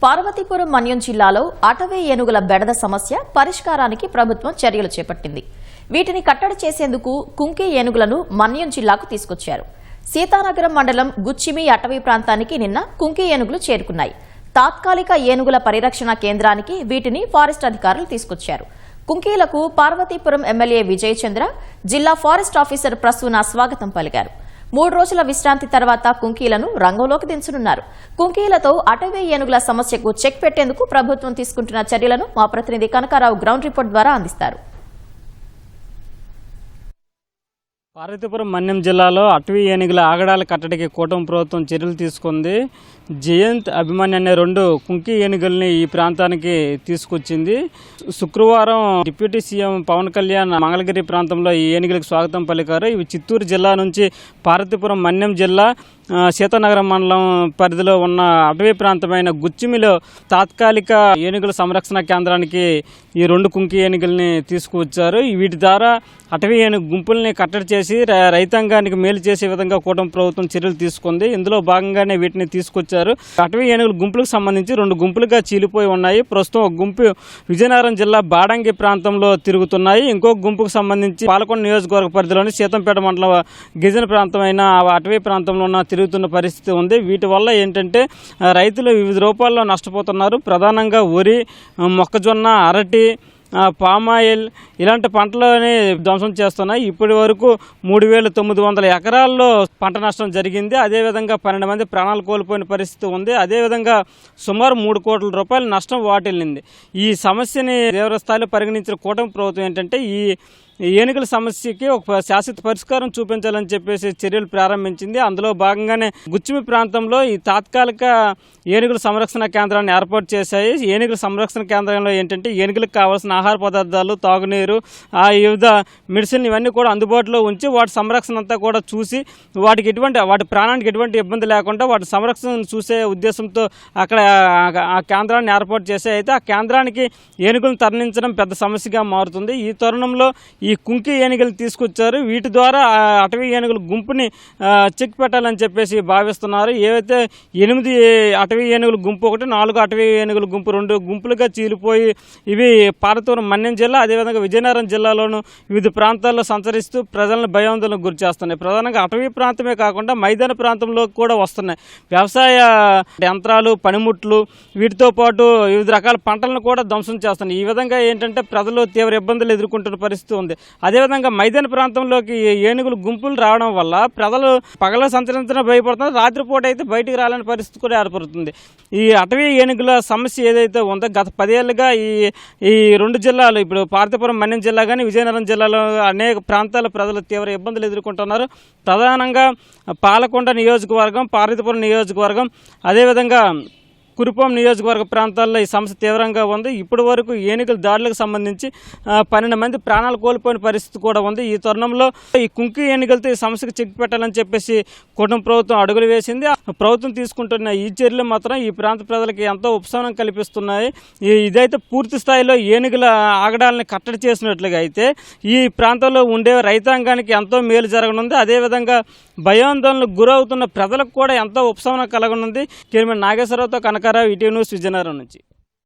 పార్వతీపురం మన్యం జిల్లాలో అటవీ ఏనుగుల బెడద సమస్య పరిష్కారానికి ప్రభుత్వం చర్యలు చేపట్టింది. వీటిని కట్టడి చేసేందుకు కుంకి ఏనుగులను మన్యం జిల్లాకు తీసుకొచ్చారు. సీతానగరం మండలం గుచ్చిమి అటవీ ప్రాంతానికి నిన్న కుంకి ఏనుగులు చేరుకున్నాయి. తాత్కాలిక ఏనుగుల పరిరక్షణ కేంద్రానికి వీటిని ఫారెస్ట్ అధికారులు తీసుకొచ్చారు. కుంకీలకు పార్వతీపురం ఎమ్మెల్యే విజయ్ చంద్ర, జిల్లా ఫారెస్ట్ ఆఫీసర్ ప్రసూన స్వాగతం పలికారు. 3 రోజుల విశ్రాంతి తర్వాత కుంకీలను రంగంలోకి దించనున్నారు. కుంకీలతో అటవీ ఏనుగుల సమస్యకు చెక్ పెట్టేందుకు ప్రభుత్వం తీసుకుంటున్న చర్యలను మా ప్రతినిధి కనకారావు గ్రౌండ్ రిపోర్ట్ ద్వారా అందిస్తారు. పార్వతీపురం మన్యం జిల్లాలో అటవీ ఏనుగుల ఆగడాల కట్టడికి కూటమి ప్రభుత్వం చర్యలు తీసుకుంది. జయంత్, అభిమన్యు అనే 2 కుంకి ఏనుగుల్ని ఈ ప్రాంతానికి తీసుకొచ్చింది. శుక్రవారం డిప్యూటీ సీఎం పవన్ కళ్యాణ్ మంగళగిరి ప్రాంతంలో ఈ ఏనుగులకు స్వాగతం పలికారు. ఇవి చిత్తూరు జిల్లా నుంచి పార్వతీపురం మన్యం జిల్లా సీతానగరం మండలం పరిధిలో ఉన్న అటవీ ప్రాంతమైన గుచ్చిమిలో తాత్కాలిక ఏనుగుల సంరక్షణ కేంద్రానికి ఈ 2 కుంకి ఏనుగుల్ని తీసుకువచ్చారు. వీటి ద్వారా అటవీ ఏనుగు గుంపుల్ని కట్టడి చేసి రైతాంగానికి మేలు చేసే విధంగా కూటమి ప్రభుత్వం చర్యలు తీసుకుంది. ఇందులో భాగంగానే వీటిని తీసుకొచ్చారు. అటవీ ఏనుగుల గుంపులకు సంబంధించి 2 గుంపులుగా చీలిపోయి ఉన్నాయి. ప్రస్తుతం ఒక గుంపు విజయనగరం జిల్లా బాడంగి ప్రాంతంలో తిరుగుతున్నాయి. ఇంకొక గుంపుకు సంబంధించి పాలకొండ నియోజకవర్గ పరిధిలోని సీతంపేట మండలం గిరిజన ప్రాంతమైన అటవీ ప్రాంతంలో ఉన్న తిరుగుతున్న పరిస్థితి ఉంది. వీటి వల్ల ఏంటంటే రైతులు వివిధ రూపాల్లో నష్టపోతున్నారు. ప్రధానంగా వరి, మొక్కజొన్న, అరటి, పామాయిల్ ఇలాంటి పంటలని ధ్వంసం చేస్తున్నాయి. ఇప్పటి వరకు 3,900 ఎకరాల్లో పంట నష్టం జరిగింది. అదేవిధంగా 12 మంది ప్రాణాలు కోల్పోయిన పరిస్థితి ఉంది. అదేవిధంగా సుమారు 3 కోట్ల రూపాయల నష్టం వాటిల్లింది. ఈ సమస్యని తీవ్రస్థాయిలో పరిగణించిన కూటమి ప్రభుత్వం ఏంటంటే ఈ ఏనుగుల సమస్యకి ఒక శాశ్వత పరిష్కారం చూపించాలని చెప్పేసి చర్యలు ప్రారంభించింది. అందులో భాగంగానే గుచ్చిమి ప్రాంతంలో ఈ తాత్కాలిక ఏనుగుల సంరక్షణ కేంద్రాన్ని ఏర్పాటు చేశాయి. ఏనుగుల సంరక్షణ కేంద్రంలో ఏంటంటే ఏనుగులకు కావాల్సిన ఆహార పదార్థాలు, తాగునీరు, వివిధ మెడిసిన్ ఇవన్నీ కూడా అందుబాటులో ఉంచి వాటి సంరక్షణ అంతా కూడా చూసి వాటి ప్రాణానికి ఎటువంటి ఇబ్బంది లేకుండా వాటి సంరక్షణ చూసే ఉద్దేశంతో అక్కడ ఆ కేంద్రాన్ని ఏర్పాటు చేశాయి. అయితే ఆ కేంద్రానికి ఏనుగులను తరలించడం పెద్ద సమస్యగా మారుతుంది. ఈ తరుణంలో ఈ కుంకి ఏనుగులు తీసుకొచ్చారు. వీటి ద్వారా అటవీ ఏనుగుల గుంపుని చెక్ పెట్టాలని చెప్పేసి భావిస్తున్నారు. ఏవైతే 8 అటవీ ఏనుగుల గుంపు ఒకటి, 4 అటవీ ఏనుగుల గుంపు 2 గుంపులుగా చీలిపోయి ఇవి పార్వతీపురం మన్యం జిల్లా, అదేవిధంగా విజయనగరం జిల్లాలోను వివిధ ప్రాంతాల్లో సంచరిస్తూ ప్రజలను భయాందోళనకు గురి చేస్తున్నాయి. ప్రధానంగా అటవీ ప్రాంతమే కాకుండా మైదాన ప్రాంతంలో కూడా వస్తున్నాయి. వ్యవసాయ యంత్రాలు, పనిముట్లు వీటితో పాటు వివిధ రకాల పంటలను కూడా ధ్వంసం చేస్తున్నాయి. ఈ విధంగా ఏంటంటే ప్రజలు తీవ్ర ఇబ్బందులు ఎదుర్కొంటున్న పరిస్థితి ఉంది. అదేవిధంగా మైదాన ప్రాంతంలోకి ఏనుగులు గుంపులు రావడం వల్ల ప్రజలు పగల సంచరించడం భయపడుతున్నారు. రాత్రిపూట అయితే బయటికి రాలేని పరిస్థితి కూడా ఏర్పడుతుంది. ఈ అటవీ ఏనుగుల సమస్య ఏదైతే ఉందో గత 10 ఏళ్లుగా ఈ 2 జిల్లాలు, ఇప్పుడు పార్వతీపురం మన్యం జిల్లా కానీ విజయనగరం జిల్లాలో అనేక ప్రాంతాల ప్రజలు తీవ్ర ఇబ్బందులు ఎదుర్కొంటున్నారు. ప్రధానంగా పాలకొండ నియోజకవర్గం, పార్వతీపురం నియోజకవర్గం, అదేవిధంగా కురుపాం నియోజకవర్గ ప్రాంతాల్లో ఈ సమస్య తీవ్రంగా ఉంది. ఇప్పటి వరకు ఏనుగుల దాడులకు సంబంధించి 12 మంది ప్రాణాలు కోల్పోయిన పరిస్థితి కూడా ఉంది. ఈ తరుణంలో ఈ కుంకి ఏనుగులతో ఈ సమస్యకు చెక్ పెట్టాలని చెప్పేసి కూటమి ప్రభుత్వం అడుగులు వేసింది. ప్రభుత్వం తీసుకుంటున్న ఈ చర్యలు మాత్రం ఈ ప్రాంత ప్రజలకి ఎంతో ఉపశమనం కల్పిస్తున్నాయి. ఇదైతే పూర్తి స్థాయిలో ఏనుగుల ఆగడాలని కట్టడి చేసినట్లుగా అయితే ఈ ప్రాంతంలో ఉండే రైతాంగానికి ఎంతో మేలు జరగనుంది. అదేవిధంగా భయాందోళనకు గురవుతున్న ప్రజలకు కూడా ఎంతో ఉపశమనం కలగనుంది. కెమెరా నాగేశ్వరరావుతో కనకారావు, ఈటీవీ న్యూస్, విజయనగరం నుంచి.